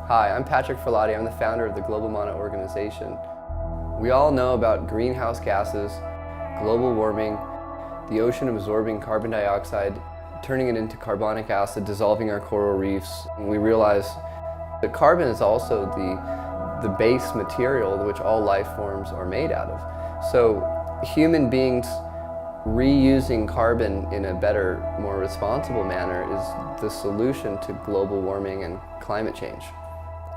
Hi, I'm Patrick Furlotti. I'm the founder of the Global Mana organization. We all know about greenhouse gases, global warming, the ocean absorbing carbon dioxide, turning it into carbonic acid, dissolving our coral reefs. And we realize that carbon is also the base material which all life forms are made out of. So human beings reusing carbon in a better, more responsible manner is the solution to global warming and climate change.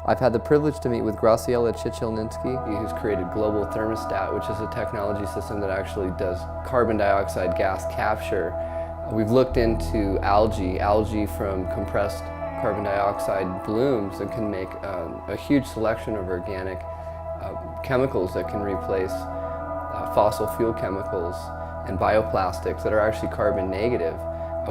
I've had the privilege to meet with Graciela Chichilninsky, who's created Global Thermostat, which is a technology system that actually does carbon dioxide gas capture. We've looked into algae from compressed carbon dioxide blooms that can make a huge selection of organic chemicals that can replace fossil fuel chemicals and bioplastics that are actually carbon negative.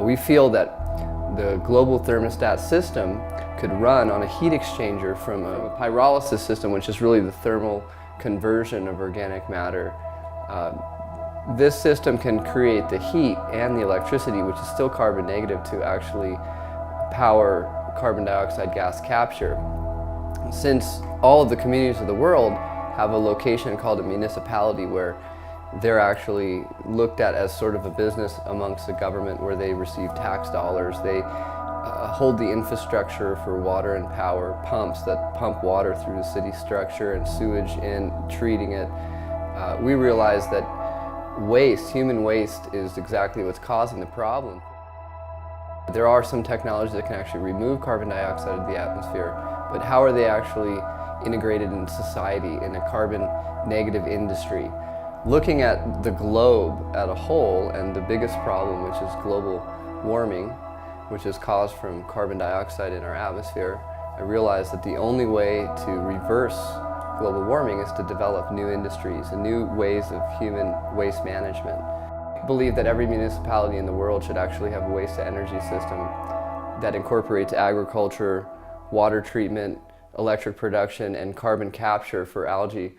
We feel that the global thermostat system could run on a heat exchanger from a pyrolysis system, which is really the thermal conversion of organic matter. This system can create the heat and the electricity, which is still carbon negative, to actually power carbon dioxide gas capture. Since all of the communities of the world have a location called a municipality where they're actually looked at as sort of a business amongst the government, where they receive tax dollars. They hold the infrastructure for water and power, pumps that pump water through the city structure and sewage in, treating it. We realize that human waste, is exactly what's causing the problem. There are some technologies that can actually remove carbon dioxide out of the atmosphere, but how are they actually integrated in society in a carbon negative industry? Looking at the globe as a whole, and the biggest problem, which is global warming, which is caused from carbon dioxide in our atmosphere, I realized that the only way to reverse global warming is to develop new industries and new ways of human waste management. I believe that every municipality in the world should actually have a waste-to-energy system that incorporates agriculture, water treatment, electric production, and carbon capture for algae,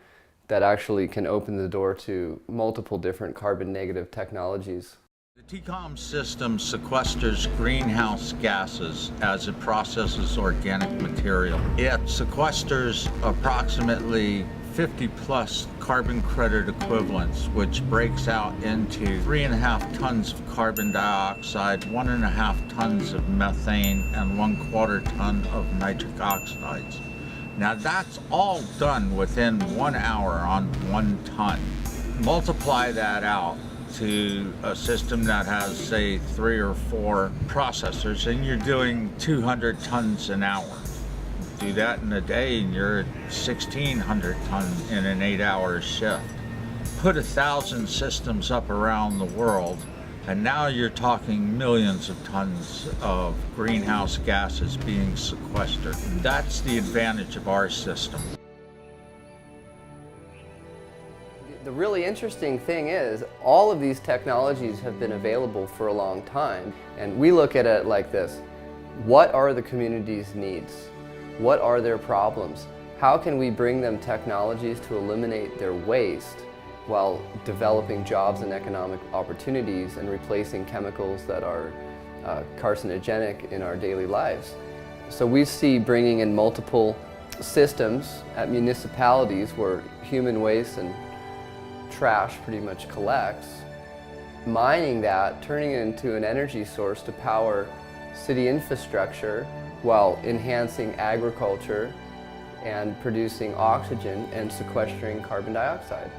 that actually can open the door to multiple different carbon negative technologies. The TCOM system sequesters greenhouse gases as it processes organic material. It sequesters approximately 50 plus carbon credit equivalents, which breaks out into 3.5 tons of carbon dioxide, 1.5 tons of methane, and 1/4 ton of nitric oxides. Now that's all done within 1 hour on 1 ton. Multiply that out to a system that has, say, 3 or 4 processors, and you're doing 200 tons an hour. Do that in a day and you're at 1,600 tons in an 8-hour shift. Put 1,000 systems up around the world, and now you're talking millions of tons of greenhouse gases being sequestered. That's the advantage of our system. The really interesting thing is, all of these technologies have been available for a long time, and we look at it like this. What are the community's needs? What are their problems? How can we bring them technologies to eliminate their waste while developing jobs and economic opportunities and replacing chemicals that are carcinogenic in our daily lives? So we see bringing in multiple systems at municipalities where human waste and trash pretty much collects, mining that, turning it into an energy source to power city infrastructure while enhancing agriculture and producing oxygen and sequestering carbon dioxide.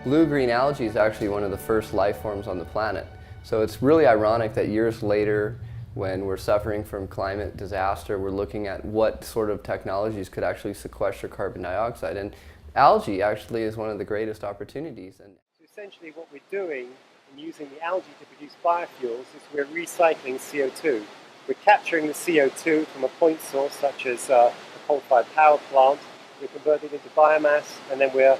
Blue-green algae is actually one of the first life forms on the planet. So it's really ironic that years later, when we're suffering from climate disaster, we're looking at what sort of technologies could actually sequester carbon dioxide. And algae actually is one of the greatest opportunities. And so essentially what we're doing in using the algae to produce biofuels is we're recycling CO2. We're capturing the CO2 from a point source such as a coal-fired power plant. We're converting it into biomass, and then we're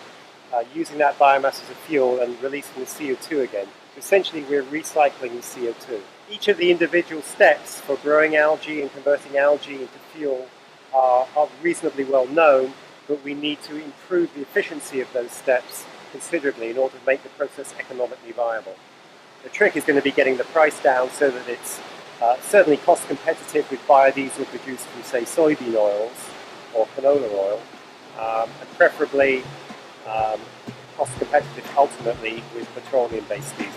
using that biomass as a fuel and releasing the CO2 again. So essentially we're recycling the CO2. Each of the individual steps for growing algae and converting algae into fuel are reasonably well known, but we need to improve the efficiency of those steps considerably in order to make the process economically viable. The trick is going to be getting the price down so that it's certainly cost competitive with biodiesel produced from, say, soybean oils, or canola oil, and preferably cost competitive ultimately with petroleum-based diesel.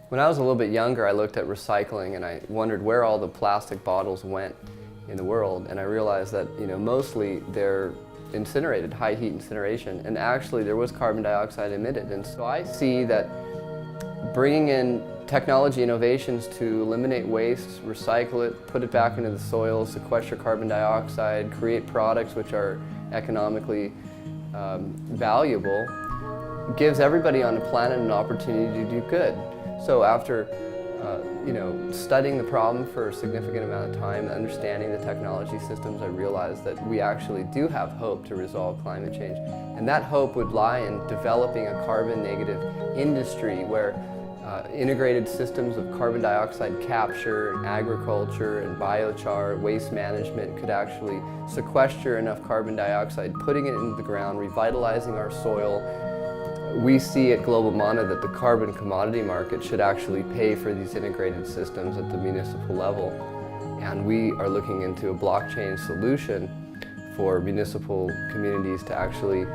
When I was a little bit younger, I looked at recycling and I wondered where all the plastic bottles went in the world, and I realized that mostly they're incinerated, high heat incineration, and actually there was carbon dioxide emitted. And so I see that bringing in technology innovations to eliminate waste, recycle it, put it back into the soil, sequester carbon dioxide, create products which are economically valuable, gives everybody on the planet an opportunity to do good. So after studying the problem for a significant amount of time, understanding the technology systems, I realized that we actually do have hope to resolve climate change. And that hope would lie in developing a carbon negative industry where integrated systems of carbon dioxide capture, agriculture and biochar, waste management could actually sequester enough carbon dioxide, putting it into the ground, revitalizing our soil. We see at Global Mana that the carbon commodity market should actually pay for these integrated systems at the municipal level. And we are looking into a blockchain solution for municipal communities to actually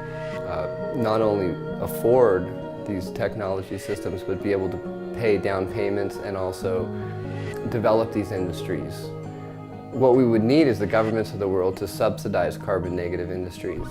not only afford these technology systems, but be able to pay down payments and also develop these industries. What we would need is the governments of the world to subsidize carbon negative industries.